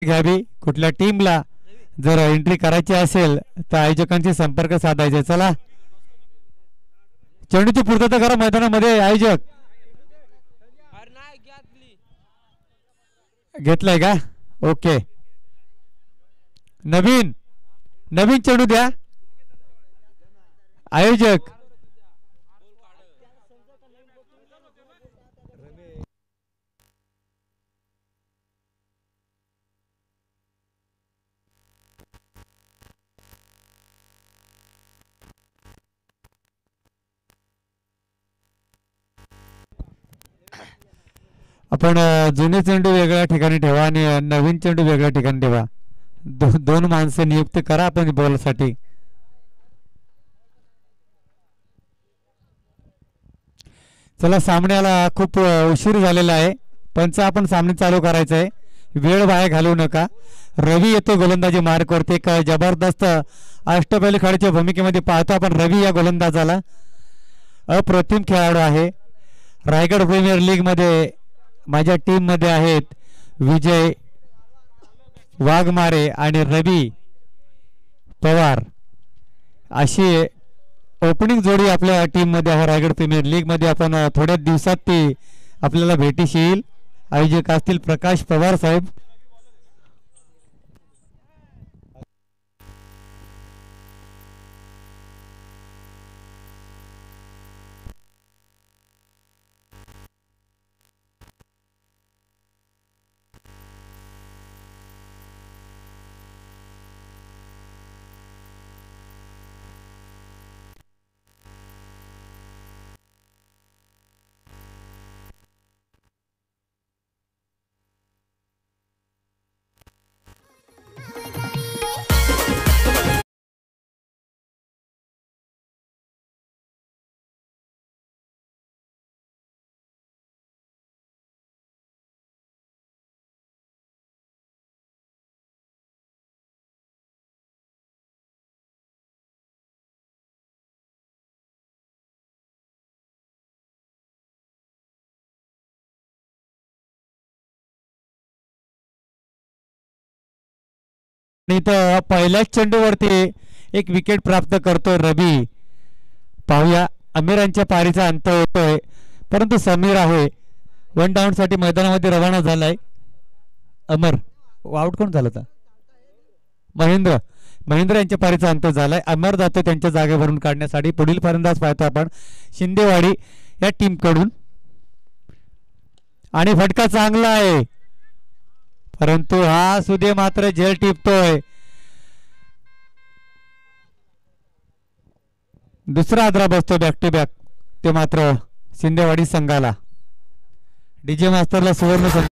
घ्यावी. कुठल्या टीमला जर एंट्री करायची असेल तर आयोजकांशी संपर्क साधायचे. चला चेंडूची पूर्तता करा मैदानामध्ये. आयोजक घेतलाय का? ओके. नवीन नवीन चेंडू द्या आयोजक. आपण जुने चेंडू वेगळ्या ठिकाणी ठेवा आणि नवीन चेंडू वेगळ्या ठिकाणी ठेवा. दोन माणसं नियुक्त करा आपण बॉलसाठी. चला सामन्याला खूप उशीर झालेला आहे. पंच आपण सामने चालू करायचं आहे. वेळ वाया घालवू नका. रवी येतो गोलंदाजी मार्कवरती. एक जबरदस्त अष्टपैलू खेळाच्या भूमिकेमध्ये पाहतो आपण रवी या गोलंदाजाला. अप्रतिम खेळाडू आहे. रायगड प्रीमियर लीग मध्ये माझ्या टीम मध्ये आहेत विजय वाघमारे आणि रवी पवार अशी ओपनिंग जोडी आपल्या टीम मध्ये आहे. रायगड प्रीमियर लीग मध्ये आपण थोड्या दिवसात ती आपल्याला भेटीस येईल. आयोजक असतील प्रकाश पवार साहेब. इथं पहिल्याच चेंडूवरती एक विकेट प्राप्त करतोय रवी. पाहूया अमीरांच्या पारीचा अंत होतोय परंतु समीर आहे वन डाऊन साठी मैदानामध्ये रवाना झालाय. अमर आउट कोण झालं होता? महेंद्र. महेंद्र यांच्या पारीचा अंत झालाय. अमर जातो त्यांच्या जागेवरून काढण्यासाठी. पुढील फलंदाज पाहतो आपण शिंदेवाडी या टीम कडून आणि फटका चांगला आहे परंतु हा सुदे मात्र झेल टिपतोय. दुसरा आदरा बसतो बॅक टू बॅक. ते मात्र शिंदेवाडी संघाला. डीजे मास्तरला सुवर्ण.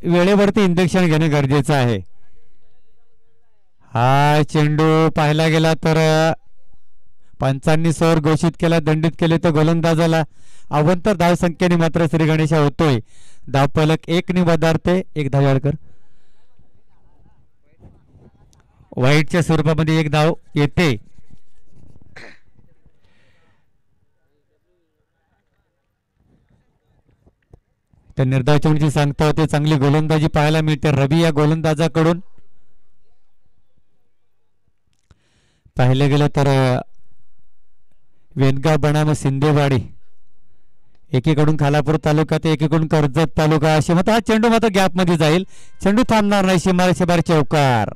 वेळेवरती इंजेक्शन घेणे गरजेचं आहे. हा चेंडू पाहायला गेला तर पंचांनी सर घोषित केला, दंडित केले तर गोलंदाजाला अवंतर धाव संख्येने मात्र श्री गणेशा होतोय. धावफलक 1 ने वधारते. एक धाव वाईटच्या स्वरूपामध्ये एक धाव येते. त्या निर्धाव चेंडूची सांगता होते. चांगली गोलंदाजी पाहायला मिळते रवी या गोलंदाजाकडून. पाहिलं गेलं तर वेनगाव बनाम सिंदेवाडी एकीकडून खालापूर तालुका ते एकीकडून कर्जत तालुका असे मत. हा चेंडू मात्र गॅप मध्ये जाईल. चेंडू थांबणार नाही. शिमार चौकार.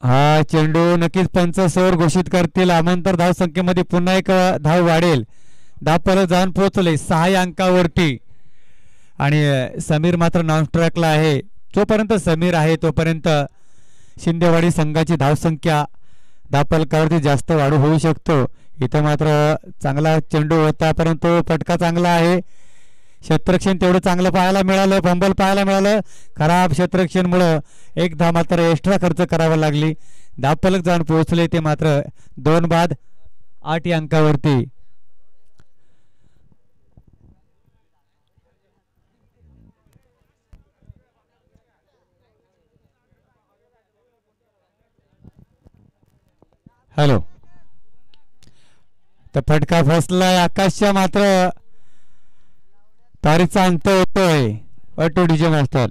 हा चेंडू नक्कीच पंच सौर घोषित करतील. आमंतर धाव संख्येमध्ये पुन्हा एक धाव वाढेल. धाव परत जाऊन पोहोचले 6 अंकावरती आणि समीर मात्र नॉन स्ट्राईकला आहे. जोपर्यंत समीर आहे तोपर्यंत शिंदेवाडी संघाची धावसंख्या धावफलकावरती जास्त वाढू होऊ शकतो. इथं मात्र चांगला चेंडू होता परंतु फटका चांगला आहे. क्षेत्ररक्षण तेवढं चांगलं पाहायला मिळालं. फंबल पाहायला मिळालं. खराब क्षेत्ररक्षणमुळं एक धाव मात्र एक्स्ट्रा खर्च करावा लागली. धावफलक जाऊन पोहोचले ते मात्र 2 बाद 8 या अंकावरती. हॅलो. तर फटका फसलाय. आकाशच्या मात्र तारीचा अंत होतोय. Auto DJ master.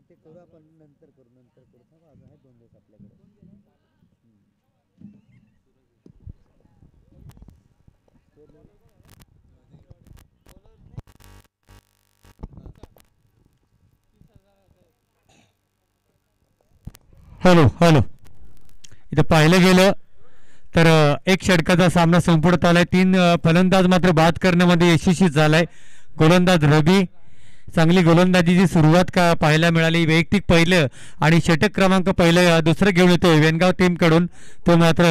ते करू आपण नंतर करू थांबा अजून आहे 2 दिवस आपल्याकडे. Hello hello. इथं पाहिलं गेलं तर एक षटकाचा सामना संपूर्ण आलाय. 3 फलंदाज मात्र बाद करण्यामध्ये यशस्वी झालाय. गोलंदाज रबी चांगली गोलंदाजीची सुरुवात का पाहायला मिळाली. वैयक्तिक पहिलं आणि षटक क्रमांक पहिलं दुसरं घेऊन येतोय वेनगाव टीमकडून तो मात्र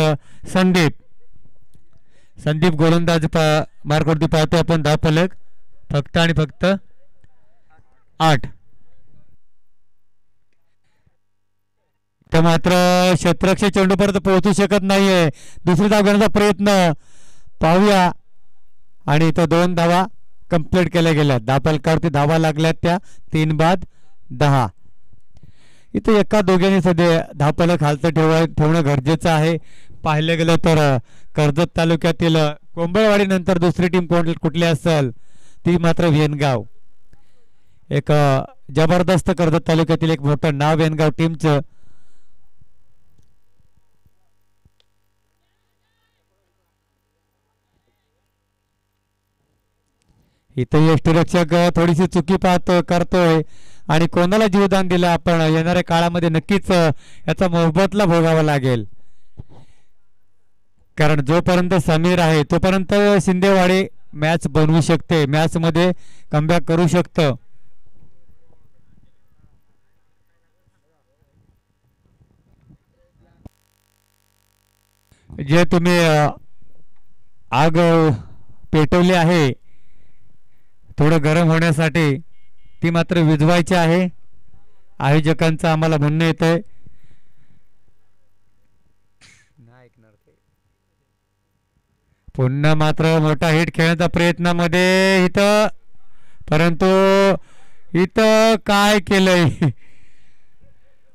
संदीप. संदीप गोलंदाज मार्कवरती पाहतोय आपण. धावफलक फक्त आणि फक्त 8. तर मात्र क्षेत्ररक्षक चेंडूपर्यंत पोहोचू शकत नाहीये. दुसरी धाव घेण्याचा प्रयत्न पाहूया आणि तो 2 धावा कंप्लीट केल्या गेल्या. धावफलकावरती धावा लागल्यात त्या 3 बाद 10. इथे एका दोघांनी सध्या धावफलक हालतं ठेवणं गरजेचं आहे. पाहिलं गेलं तर कर्जत तालुक्यातील कोंबळवाडी नंतर दुसरी टीम कुठली असेल ती मात्र वेनगाव. एक जबरदस्त कर्जत तालुक्यातील एक मोठं नाव वेनगाव टीमचं. इथे यष्टीरक्षक थोडीशी चुकी करतोय आणि कोणाला जीवदान दिलं आपण येणाऱ्या काळामध्ये नक्कीच याचा मोबदला भोगावा लागेल. कारण जोपर्यंत समीर आहे तोपर्यंत शिंदेवाडी मॅच बनवू शकते. मॅच मध्ये कमबॅक करू शकतं. जे तुम्ही आग पेटवली आहे थोडं गरम होण्यासाठी ती मात्र विझवायची आहे. आयोजकांचं आम्हाला म्हणणं येतंय. पुन्हा मात्र मोठा हिट खेळण्याचा प्रयत्नामध्ये इथं परंतु इथं काय केलंय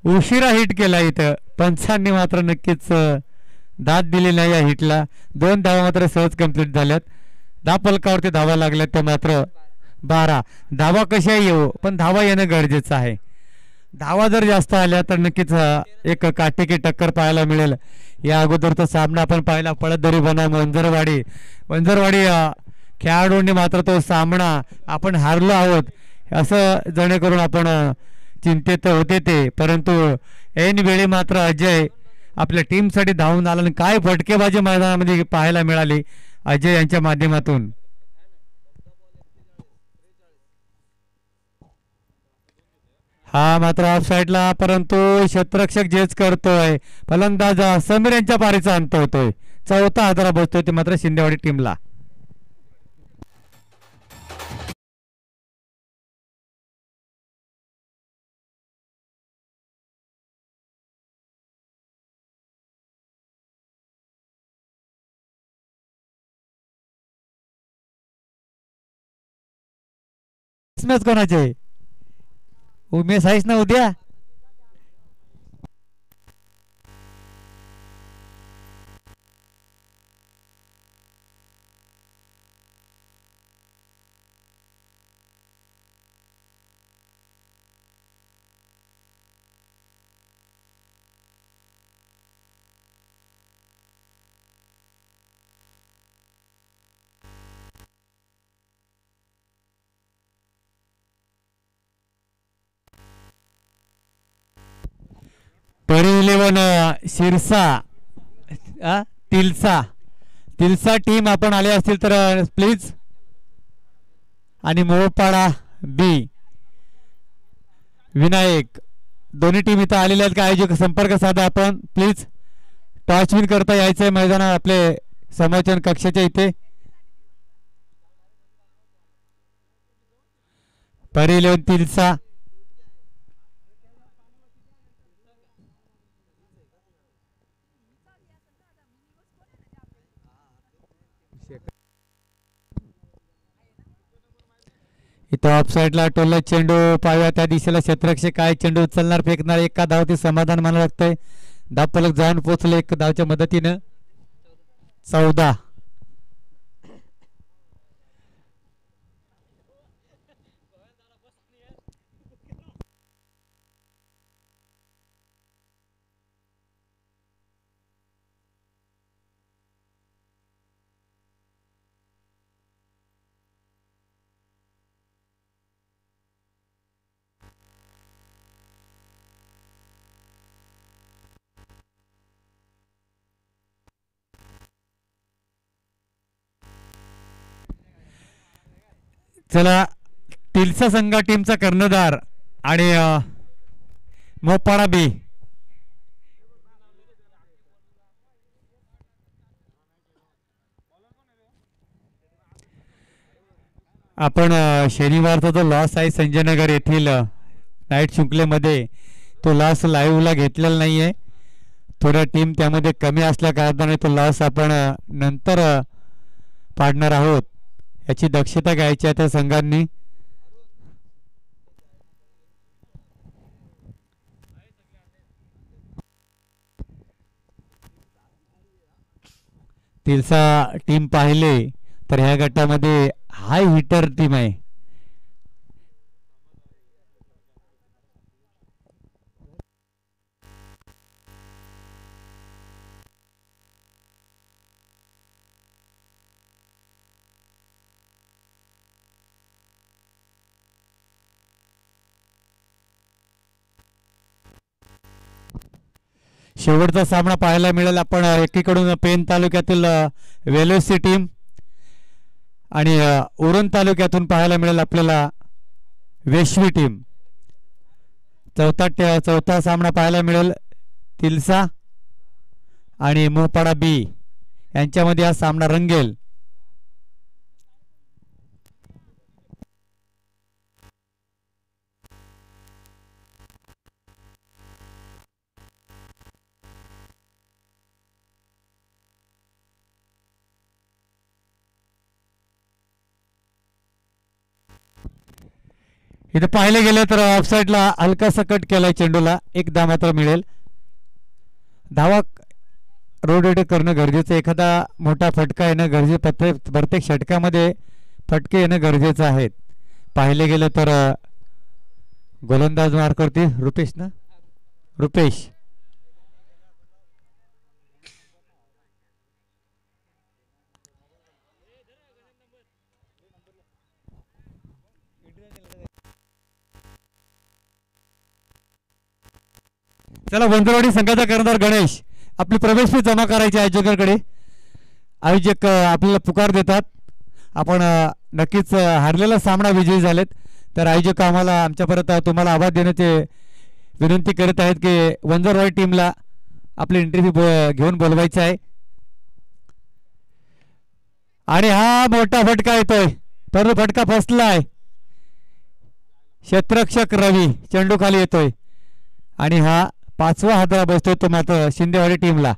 उशिरा हिट केला. इथं पंचांनी मात्र नक्कीच दाद दिली नाही या हिटला. 2 धावा मात्र सहज कंप्लीट झाल्यात. धावफलकावरती धावा लागल्यात त्या मात्र 12. धावा कशा येऊ पण धावा येणं गरजेचं आहे. धावा जर जास्त आल्या तर नक्कीच एक काटेकी टक्कर पाहायला मिळेल. या अगोदरचा सामना आपण पाहिला पळतदरी बनाम वंजरवाडी. खेळाडूंनी मात्र तो सामना आपण हारलो आहोत असं जेणेकरून आपण चिंतेत होते ते. परंतु ऐन वेळी मात्र अजय आपल्या टीमसाठी धावून आला आणि काय फटकेबाजी मैदानामध्ये पाहायला मिळाली अजय यांच्या माध्यमातून. हा मात्र ऑफ साईडला परंतु क्षेत्ररक्षक जेच करतोय. फलंदाज समीर यांच्या पारीचा अंत होतोय. 4था हादरा बसतोय ते मात्र शिंदेवाडी टीमला. मॅच कोणाचे उमेश आहेस ना उद्या. परी 11 शिरसा तिलसा तिलसा टीम आपण आले असतील तर प्लीज. आणि मोहपाडा बी विनायक दोन्ही टीम इथं आलेले आहेत का आयोजक संपर्क साधा आपण प्लीज. टॉर्च विन करता यायचंय मैदानात आपले समालोचन कक्षाच्या इथे. परी 11 तिलसा इथं ऑफ साईडला टोलला चेंडू पाहूया त्या दिशेला क्षेत्ररक्षक काय चेंडू उचलणार फेकणार एका धावती समाधान मला लागतंय. धावफलक जाऊन पोहोचले एक धावच्या मदतीनं 14. चला तिलसा संघ टीमचा कर्णधार आणि मोपाडा बी आपण शनिवारचा जो लॉस आहे संजयनगर येथील नाईट शृंखलेमध्ये तो लॉस लाईव्हला घेतलेला नाही आहे. थोड्या टीम त्यामध्ये कमी असल्या कारणाने तो लॉस आपण नंतर पाडणार आहोत. याची दक्षता घ्यायची आहे त्या संघांनी. तिलसा टीम पाहिले तर ह्या गटामध्ये हाय हिटर टीम आहे. शेवटचा सामना पाहायला मिळेल आपण एकीकडून पेन तालुक्यातील वेलोसी टीम आणि उरण तालुक्यातून पाहायला मिळेल आपल्याला वेश्वी टीम. चौथा सामना पाहायला मिळेल तिलसा आणि मोहपाडा बी यांच्यामध्ये हा सामना रंगेल. इथे पाहिले गेले तर ऑफसाईडला हलकासा कट केलाय चेंडूला एक धाव मात्र मिळेल. धावा रोड करणं गरजेचं. एखादा मोठा फटका येणं गरजेचं. प्रत्येक षटकामध्ये फटके येणं गरजेचं आहे. पाहिले गेलं तर गोलंदाज मार करते रुपेश ना रुपेश चला वंजरवाडी संघाचा कर्णधार गणेश आपली प्रवेश फी जमा करायची आयोजकांकडे. आयोजक आपल्याला पुकार देतात. आपण नक्कीच हारलेला सामना विजयी झालेत तर आयोजक आम्हाला आमच्या परत तुम्हाला आवाज देण्याचे विनंती करत आहेत की वंजरवाडी टीमला आपली एंट्री फी घेऊन बोलवायचं आहे. आणि हा मोठा फटका येतोय परंतु फटका फसलाय. क्षेत्ररक्षक रवी चेंडू खाली येतोय आणि हा 5वा हादरा बसतोय तो मात्र शिंदेवाडी टीमला.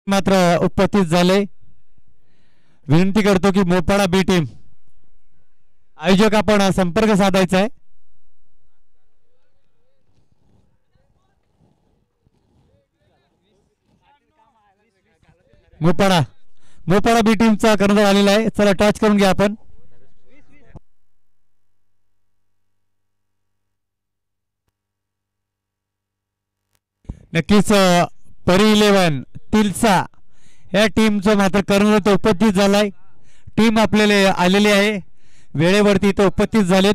मात्र उपस्थित झाले. विनंती करतो की मोपाडा बी टीम आयोजक आपण संपर्क साधायचा आहे. मोपाडा बी टीमचा कर्णधार आलेला आहे. चला टच करून घ्या आपण. नक्कीच परी 11 तिलसा या टीमचं मात्र कर्णधार तो उपस्थित झालाय. टीम आपल्याला आलेली आहे वेळेवरती तो उपस्थित झालेत.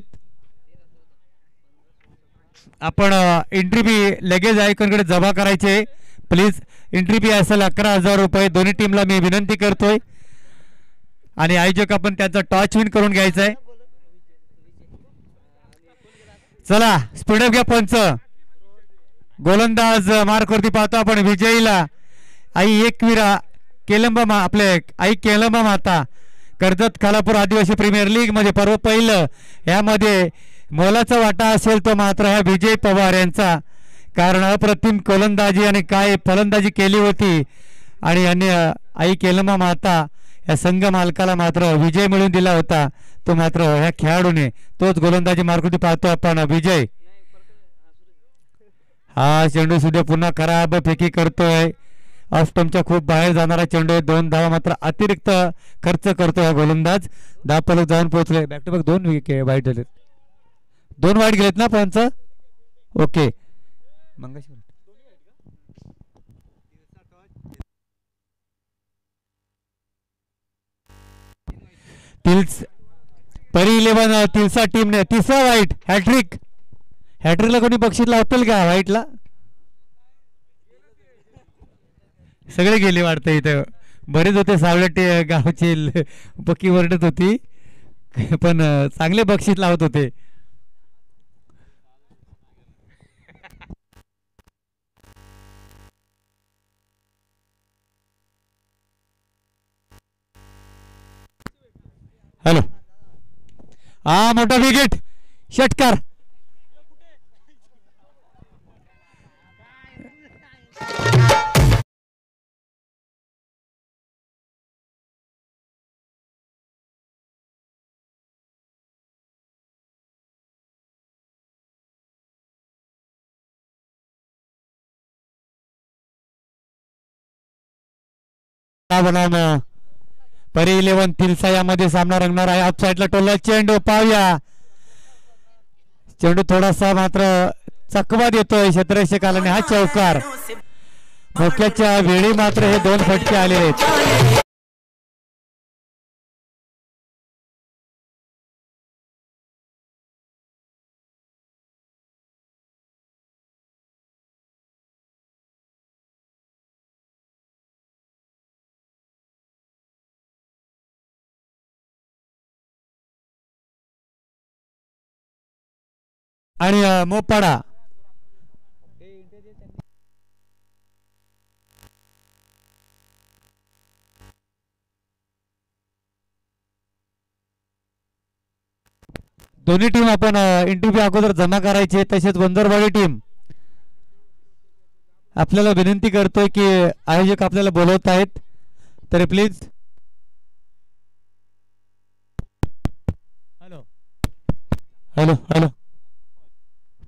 आपण एंट्री फी लगेच आयोजकांकडे जमा करायचे प्लीज. एंट्री फी असेल 11,000 रुपये. दोन्ही टीमला मी विनंती करतोय आणि आयोजक आपण त्यांचा टॉच विन करून घ्यायचा आहे. चला स्पीडअप घ्या पंच. गोलंदाज मार्कवरती पाहतो आपण विजयीला आई एकविरा केलंबा आपले आई केलंबा माता कर्जत खालापूर आदिवासी प्रीमियर लीग मध्ये पर्व पहिलं यामध्ये मोलाचा वाटा असेल तो मात्र ह्या विजय पवार यांचा. कारण अप्रतिम गोलंदाजी आणि काय फलंदाजी केली होती आणि यांनी आई केलंबा माता या संघ मालकाला मात्र विजय मिळवून दिला होता. तो मात्र ह्या खेळाडूने तोच गोलंदाजी मार्कवरती पाहतो आपण विजय. हा चेंडू सुद्धा पुन्हा खराब फेकी करतोय. ऑफ स्टंपच्या खूप बाहेर जाणारा चेंडू. 2 धावा मात्र अतिरिक्त खर्च करतोय हा गोलंदाज. 10 फलक जाऊन पोहोचले. बॅक टू बॅक 2 विकेट वाईट झालेत. 2 वाईट गेलेत ना पंच. ओके परी 11 तिलसा टीमने 3रा वाईट. हॅट्रिकला कोणी बक्षीस लावतील का वाईटला. सगळे गेले वाटतं. इथं बरेच होते सावळटे गावचे पक्की वरडत होती पण चांगले बक्षीस लावत होते. हॅलो हा मोठा विकेट षटकार. बनवणं परी 11 तिलसा यामध्ये सामना रंगणार आहे. ऑफ साईडला टोलला चेंडू पाहूया. चेंडू थोडासा मात्र चकवा देतोय क्षेत्ररक्षकाला. हा चौकार. मोक्याच्या वेळी मात्र हे 2 फटके आले आहेत. आणि मोपाडा दोन्ही टीम आपण इंटरव्ह्यू अगोदर जमा करायचे. तसेच वंजरवाडी टीम आपल्याला विनंती करतोय की आयोजक आपल्याला बोलवत आहेत तर प्लीज. हॅलो हॅलो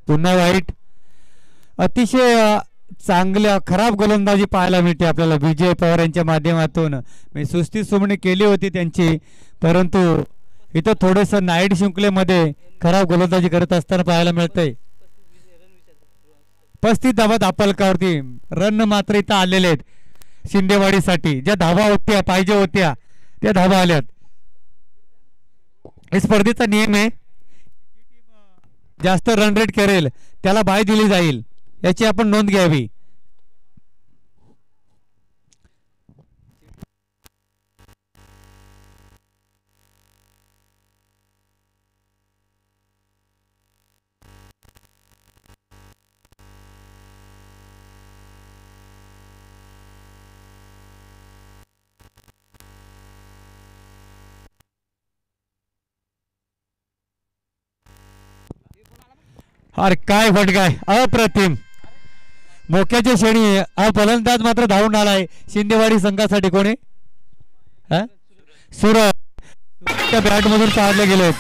पुन्हा वाईट. अतिशय चांगल्या खराब गोलंदाजी पाहायला मिळते आपल्याला विजय पवार यांच्या माध्यमातून. सुस्ती सुमणी केली होती त्यांची परंतु इथं थोडंसं नाईट शृंखलेमध्ये खराब गोलंदाजी करत असताना पाहायला मिळतंय. 35 धावा दापलकावरती. रन मात्र इथं आलेले आहेत शिंदेवाडीसाठी. ज्या धावा होत्या पाहिजे होत्या त्या धावा आल्यात. हे स्पर्धेचा नियम आहे. जास्त रन रेट करेल त्याला बाय दिली जाईल याची आपण नोंद घ्यावी. अरे काय फटकाय अप्रतिम. मोक्याच्या शेणी हा फलंदाज मात्र धावून आलाय शिंदेवाडी संघासाठी. कोणी सूरज बॅट मधून काढले गेले.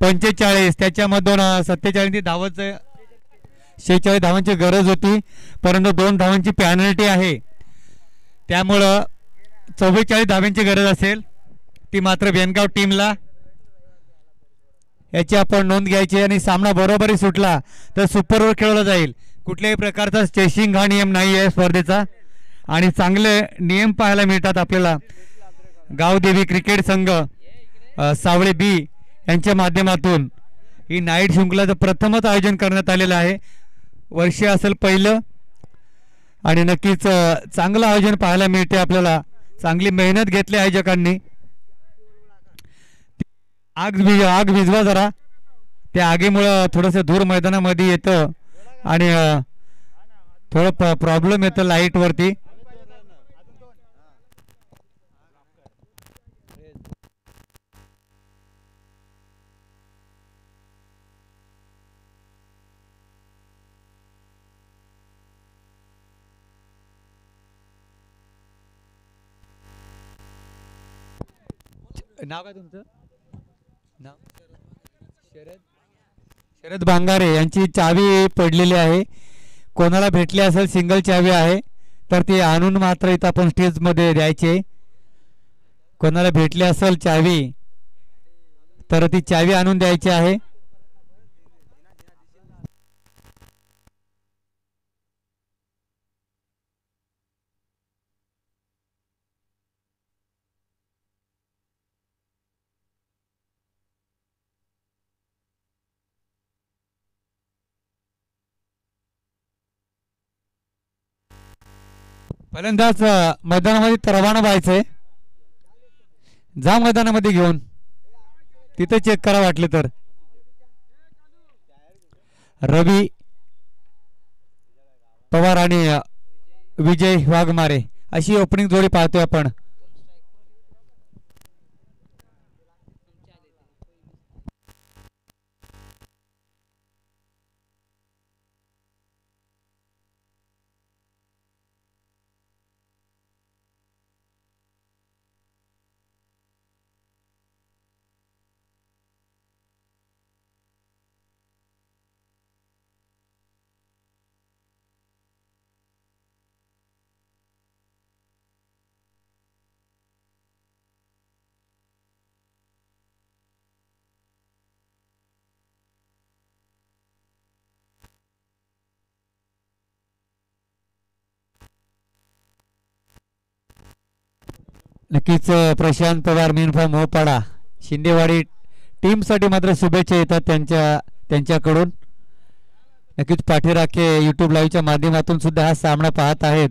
पंचेचाळीस त्याच्यामधून 47 धावांचं 46 धावांची गरज होती परंतु 2 धावांची पॅनल्टी आहे त्यामुळं 44 धावांची गरज असेल ती मात्र बेनगाव टीमला याची आपण नोंद घ्यायची आणि सामना बरोबरी सुटला तर सुपर ओव्हर खेळवला जाईल. कुठल्याही प्रकारचा चेसिंग हा नियम नाही आहे स्पर्धेचा आणि चांगले नियम पाहायला मिळतात आपल्याला. गावदेवी क्रिकेट संघ सावळे बी यांच्या माध्यमातून ही नाईट शृंखलाचं प्रथमच आयोजन करण्यात आलेलं आहे. वर्ष असेल पहिलं आणि नक्कीच चांगलं आयोजन पाहायला मिळते आपल्याला. चांगली मेहनत घेतली आयोजकांनी. आग विझवा जरा त्या आगीमुळं थोडंसं धूर मैदानामध्ये येतं आणि थोडं प्रॉब्लेम येतं लाईट वरती. नाव काय तुमचं? नाव शरद बांगारे यांची चावी पडलेली आहे. कोणाला भेटली असेल सिंगल चावी आहे तर ती आणून मात्र इथं आपण स्टेजमध्ये द्यायचे. कोणाला भेटली असेल चावी तर ती चावी आणून द्यायची आहे. फलंदाज मैदानामध्ये रवाना व्हायचंय. जा मैदानामध्ये घेऊन तिथे चेक करा वाटले तर. रवी पवार आणि विजय वाघमारे अशी ओपनिंग जोडी पाहतोय आपण. नक्कीच प्रशांत पवार मिनफा मोपाडा शिंदेवाडी टीमसाठी मात्र शुभेच्छा येतात त्यांच्याकडून. नक्कीच पाठीराखे युट्यूब लाईव्हच्या माध्यमातून सुद्धा हा सामना पाहत आहेत.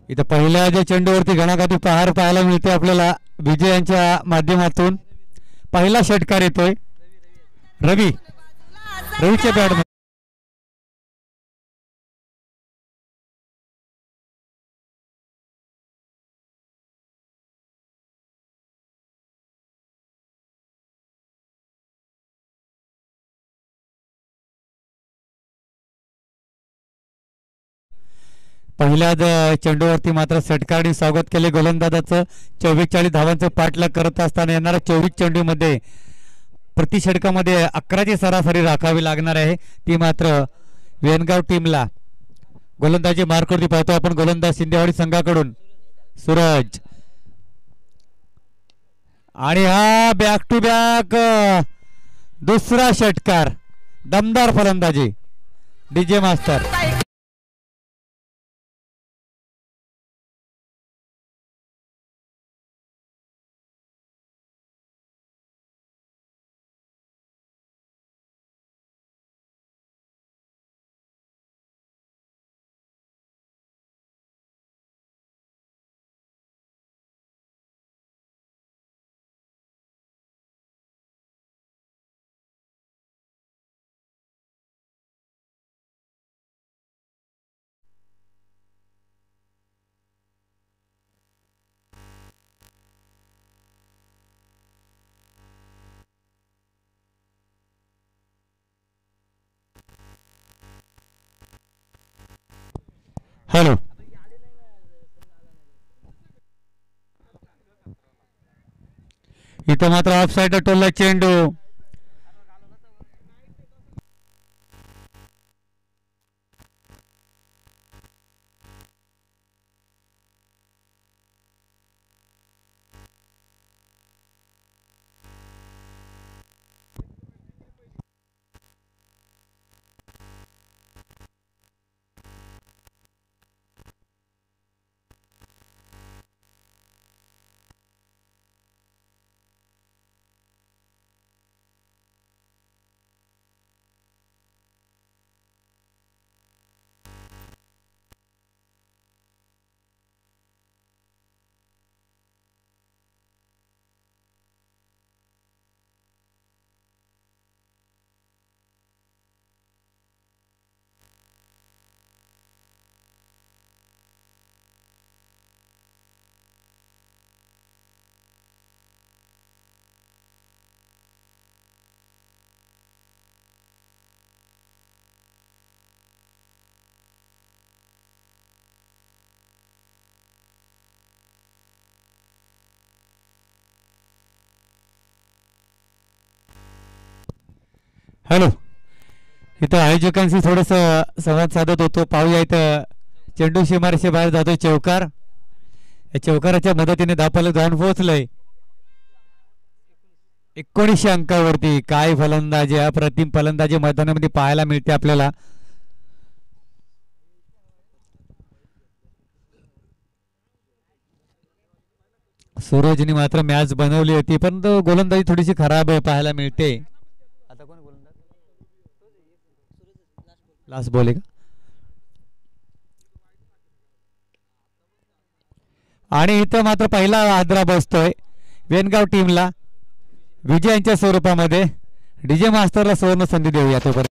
इथं पहिल्या ज्या चेंडूवरती घणाघाती पहार पाहायला मिळते आपल्याला विजय यांच्या माध्यमातून. पहिला षटकार येतोय रवीच्या बॅट. पहिल्याच चेंडूवरती मात्र षटकारने स्वागत केले गोलंदाजाचं. 44 धावांचं पाठलाग करत असताना येणाऱ्या 24 चेंडूमध्ये प्रति षटकामध्ये 11ची सरासरी राखावी लागणार आहे. ती मात्र वेनगाव टीमला. गोलंदाजी मार्कवरती पाहतो आपण गोलंदाज शिंदेवाडी संघाकडून सूरज. आणि हा बॅक टू बॅक दुसरा षटकार. दमदार फलंदाजी डीजे मास्टर. हॅलो इथं मात्र ऑफ साइड टोलला चेंडू. हॅलो, इथं आयोजकांशी थोडस संवाद साधत होतो. पाहूया इथं चेंडू सीमारेषे बाहेर जातोय चौकार. या चौकाराच्या मदतीने धावफलक जाऊन पोहोचलंय 1900 अंकावरती. काय फलंदाजी, अप्रतिम फलंदाजी मैदानामध्ये पाहायला मिळते आपल्याला. सूरजने मात्र मॅच बनवली होती, परंतु गोलंदाजी थोडीशी खराब पाहायला मिळते. आता कोण गोलंदाज? लास्ट बॉल आहे का? आणि इथं मात्र पहिला आदरा बसतोय वेनगाव टीमला विजयांच्या स्वरूपामध्ये. डीजे मास्टरला सुवर्ण संधी देऊया तोपर्यंत.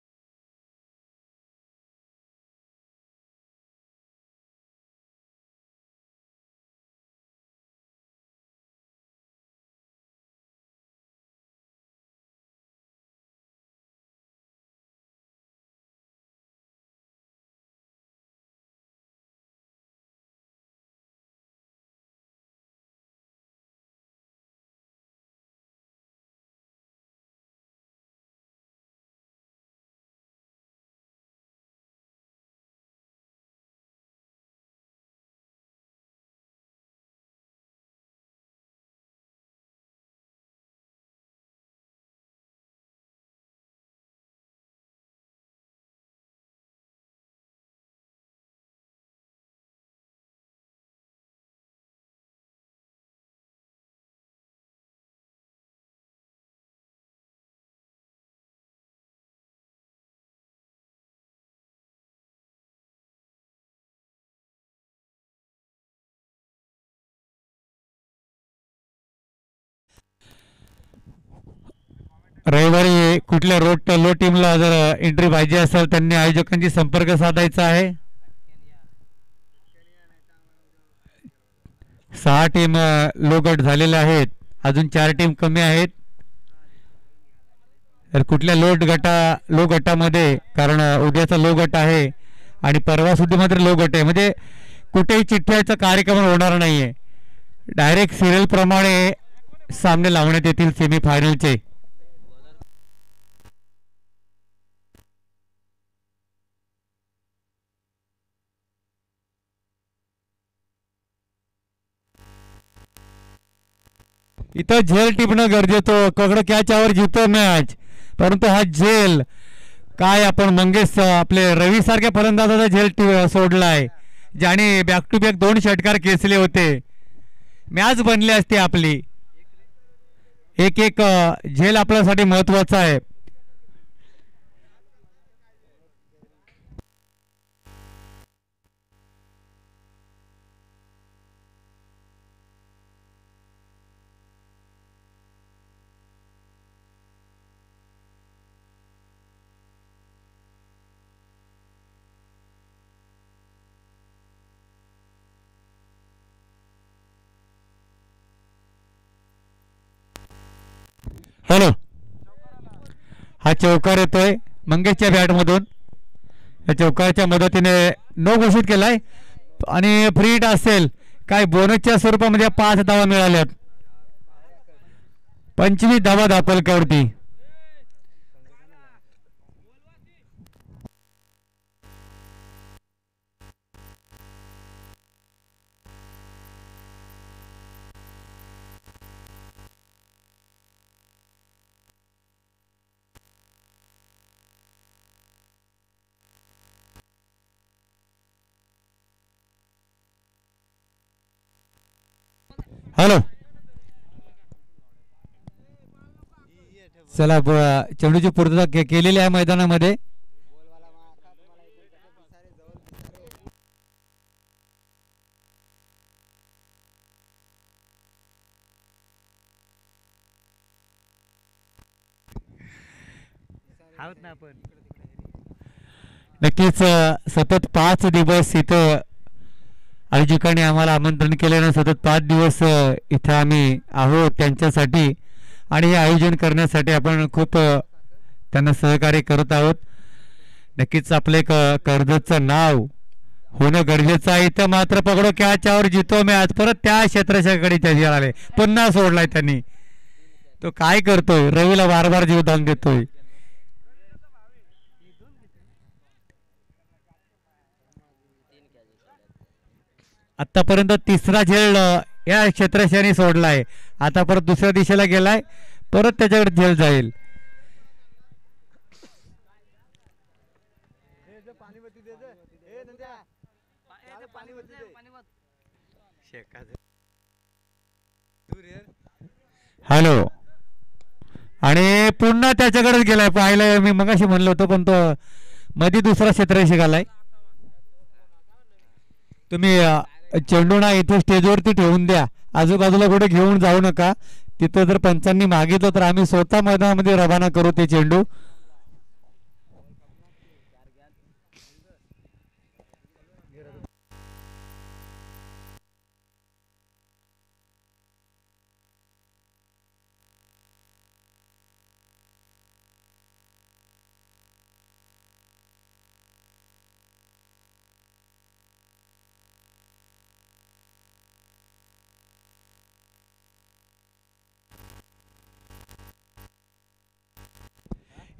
रविवारी कुठल्या लो टीमला जर एंट्री पाहिजे असेल त्यांनी आयोजकांशी संपर्क साधायचा आहे. 6 टीम लो गट झालेल्या आहेत, अजून 4 टीम कमी आहेत. तर कुठल्या लो गटामध्ये, कारण उद्याचा लो गट आहे आणि परवा सुद्धा मात्र लो गट आहे, म्हणजे कुठेही चिठ्ठ्याचा कार्यक्रम होणार नाहीये. डायरेक्ट सिरियल प्रमाणे सामने लावण्यात येतील सेमीफायनलचे. इथं झेल टिपणं गरजेचं. कगडं कॅचवर जितो मॅच, परंतु हा झेल काय आपण मंगेश आपले रवी सारख्या फलंदाजाचा झेल सोडलाय, ज्याने बॅक टू बॅक 2 षटकार खेचले होते. मॅच बनली असते आपली. एक झेल आपल्यासाठी महत्वाचा आहे. हॅलो, हा चौकार येतोय मंगेशच्या बॅटमधून. या चौकाराच्या मदतीने नो घोषित केलाय आणि फ्री हिट असेल. काय बोनसच्या स्वरूपामध्ये 5 धावा मिळाल्यात. 25 धावा धापलकावरती. हॅलो, चला चेंडूची पूर्तता केलेली आहे मैदानामध्ये. नक्कीच सतत 5 दिवस इथं आयोजकांनी आम्हाला आमंत्रण केल्यानं सतत 5 दिवस इथं आम्ही आहोत त्यांच्यासाठी. आणि हे आयोजन करण्यासाठी आपण खूप त्यांना सहकार्य करत आहोत. नक्कीच आपलं एक कर्जतचं नाव होणं गरजेचं आहे. इथं मात्र पकडो कॅचवर जितो मॅच. परत त्या क्षेत्राच्याकडे त्याचे आले, पुन्हा सोडलाय त्यांनी. तो काय करतोय, रवीला बार जीवदान देतोय. आतापर्यंत तिसरा झेल या क्षेत्रक्षाने सोडलाय. आता परत दुसऱ्या दिशेला गेलाय, परत त्याच्याकडे झेल जाईल. हॅलो. आणि पुन्हा त्याच्याकडेच गेलाय. पाहिलं मी मगाशी म्हणलो होतो, पण तो मध्ये दुसरा क्षेत्ररक्षक आलाय. तुम्ही चेंडू ना इथे स्टेजवरती ठेवून द्या, आजूबाजूला कुठे घेऊन जाऊ नका. तिथं जर पंचांनी मागितलं तर आम्ही स्वतः मैदानामध्ये रवाना करू ते चेंडू.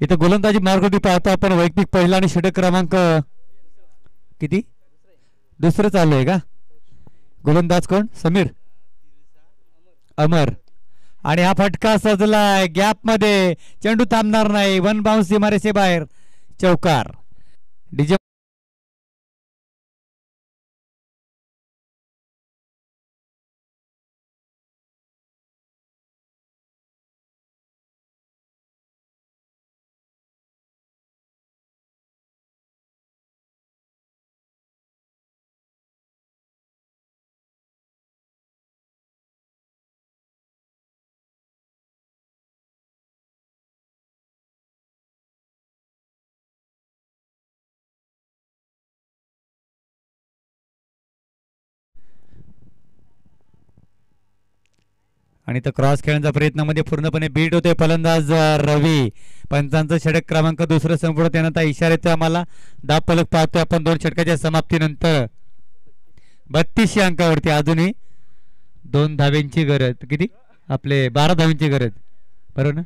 इथं गोलंदाजी मार्गवरती पाहतो आपण. वैयक्तिक पहिला आणि षटक क्रमांक किती? दुसरं चालू आहे का? गोलंदाज कोण? समीर, अमर. आणि हा फटका सजलाय गॅप मध्ये. चेंडू थांबणार नाही. वन बाउन्स सीमारेषे बाहेर. चौकार. डीजे आणि तो क्रॉस खेळण्याचा प्रयत्नामध्ये पूर्णपणे बीट होते फलंदाज रवी. पंचांचा षटक क्रमांक दुसरं संपूर्ण त्यानंतर इशारा येतो आम्हाला. दाब फलक पाहतोय आपण 2 षटकाच्या समाप्तीनंतर 32 अंकावरती. अजूनही 2 धाव्यांची गरज. किती? आपले 12 धाव्यांची गरज, बरोबर ना?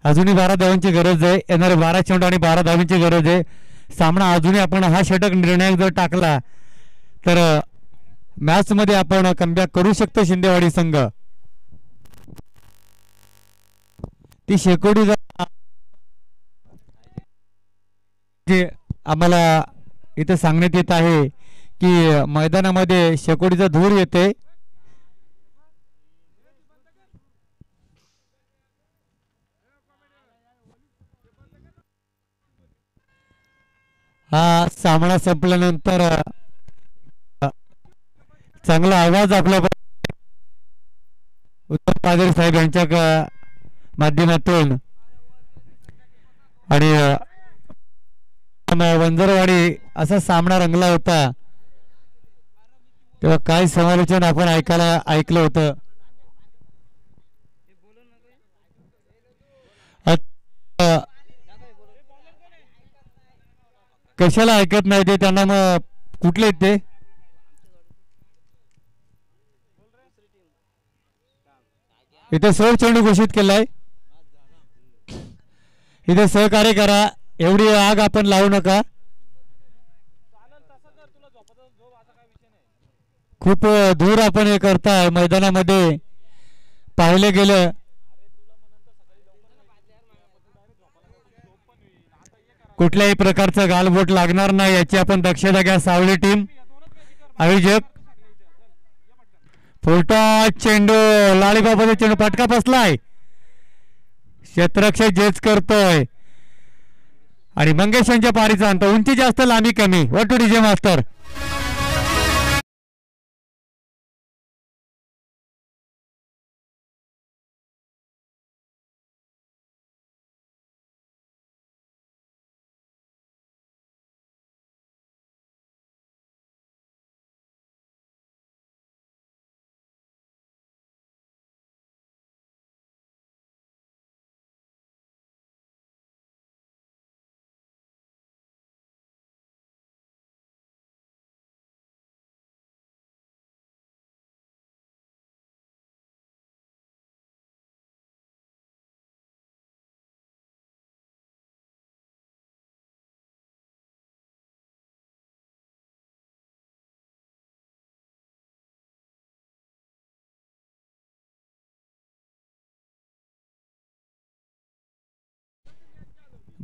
अजूनही 12 धावांची गरज आहे. येणारे 12 चेंडू आणि 12 धावांची गरज आहे. सामना अजूनही आपण हा षटक निर्णायक जर टाकला तर मॅच मध्ये आपण कमबॅक करू शकतो शिंदेवाडी संघ. ती शेकोडी जे आम्हाला इथे सांगण्यात येत आहे की मैदानामध्ये शेकोडीचा धूर येते. हा सामना संपल्यानंतर चांगला आवाज आपल्या उत्तम पादरी साहेब यांच्या माध्यमातून आणि वंजरवाडी असा सामना रंगला होता. तेव्हा काय समालोचन आपण ऐकलं होतं. कशाला ऐकत नाही ते? त्यांना मग कुठले ते इथे सोड चेंडू घोषित केलाय. इथे सहकार्य करा. एवढी आग आपण लावू नका. खूप दूर आपण हे करताय. मैदानामध्ये पाहिलं गेलं कुठल्याही प्रकारचं गालबोट लागणार नाही याची आपण दक्षता घ्या. सावली टीम आयोजक. फुलटा चेंडू लाळीबाबा चेंडू फटका बसलाय. क्षेत्ररक्षक जेच करतोय आणि मंगेश यांच्या पारीचा अंत. उंची जास्त लांबी कमी. What to DJ master.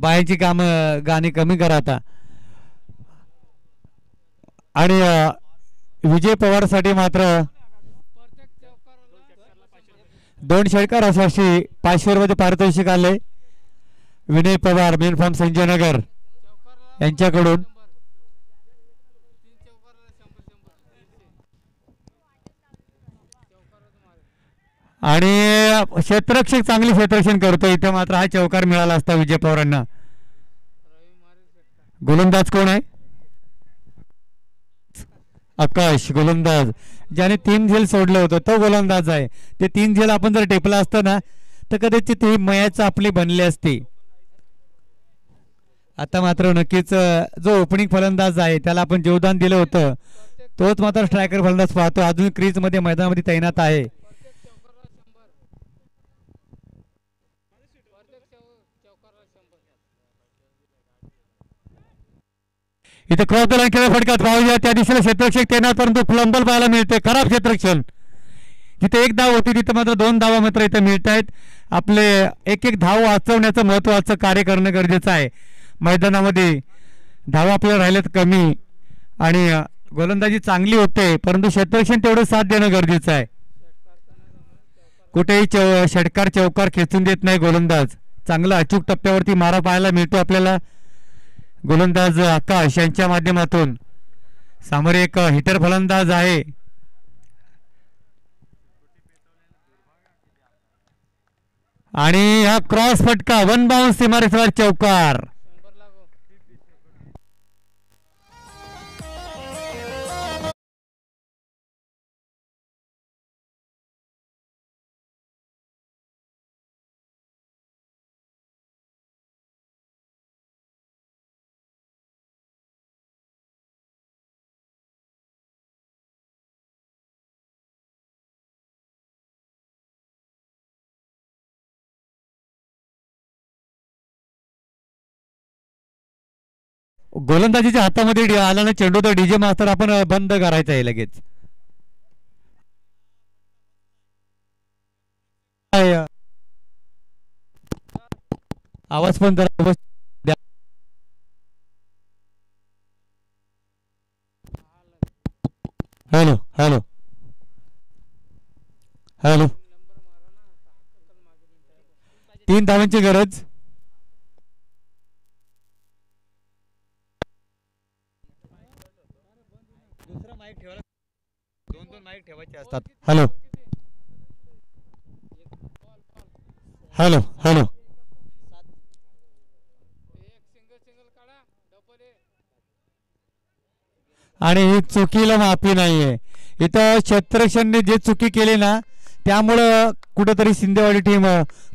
बायांची गाणी कमी करा आता. आणि विजय पवारसाठी मात्र 2 षटकार अशी 500 रुपये पारितोषिक आले. विनय पवार मेन फॉर्म संजयनगर यांच्याकडून. आणि क्षेत्ररक्षक चांगली क्षेत्ररक्षण करतो. इथे मात्र हा चौकार मिळाला असता विजय पवारांना. गोलंदाज कोण आहे? आकाश गोलंदाज. ज्याने 3 झेल सोडलं होतं तो गोलंदाज आहे. ते 3 झेल आपण जर टेपला असतं ना तर कदाचित ही मयाच आपली बनली असती. आता मात्र नक्कीच जो ओपनिंग फलंदाज आहे त्याला आपण योगदान दिलं होतं तोच मात्र स्ट्रायकर फलंदाज पाहतो. अजून क्रीज मध्ये मैदानामध्ये तैनात आहे. इथे क्रॉस द लाईन खेळ फटकात पाहूया. त्या दिशेला क्षेत्ररक्षक तैनात परंतु फ्लंबल पाहायला मिळते. खराब क्षेत्ररक्षण. जिथे 1 धाव होती तिथे मात्र 2 धावा मात्र इथे मिळत आहेत. आपले एक धाव वाचवण्याचं महत्वाचं कार्य करणं गरजेचं आहे. मैदानामध्ये धावा आपल्याला राहिल्यात कमी आणि गोलंदाजी चांगली होते परंतु क्षेत्ररक्षण तेवढं साथ देणं गरजेचं आहे. कुठेही षटकार चौकार खेचून देत नाही गोलंदाज. चांगला अचूक टप्प्यावरती मारा पाहायला मिळतो आपल्याला गोलंदाज आकाश यांच्या माध्यमातून. समोर एक हिटर फलंदाज आहे. आणि हा क्रॉस फटका 1 बाउन्स सीमारेषेवर चौकार. गोलंदाजीच्या हातामध्ये आला ना चेंडू तर डीजे मास्तर आपण बंद करायचं आहे लगेच. आवाज पण जरा द्या. Hello hello hello. 3 धावांची गरज. असतात. Hello hello hello. आणि ही चुकीला माफी नाहीये. इथं क्षेत्ररक्षणने जे चुकी केली ना त्यामुळं कुठेतरी शिंदेवाडी टीम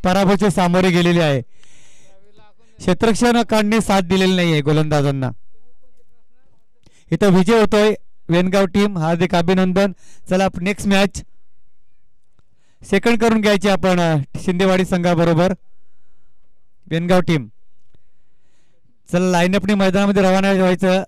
पराभवाच्या सामोरे गेलेली आहे. क्षेत्ररक्षकांनी साथ दिलेली नाहीये गोलंदाजांना. इथं विजय होतोय वेनगाव टीम. हार्दिक अभिनंदन. चला नेक्स्ट मॅच सेकंड करून घ्यायची आपण शिंदेवाडी संघाबरोबर वेनगाव टीम. चला लाईनअपने मैदानामध्ये रवाना व्हायचं.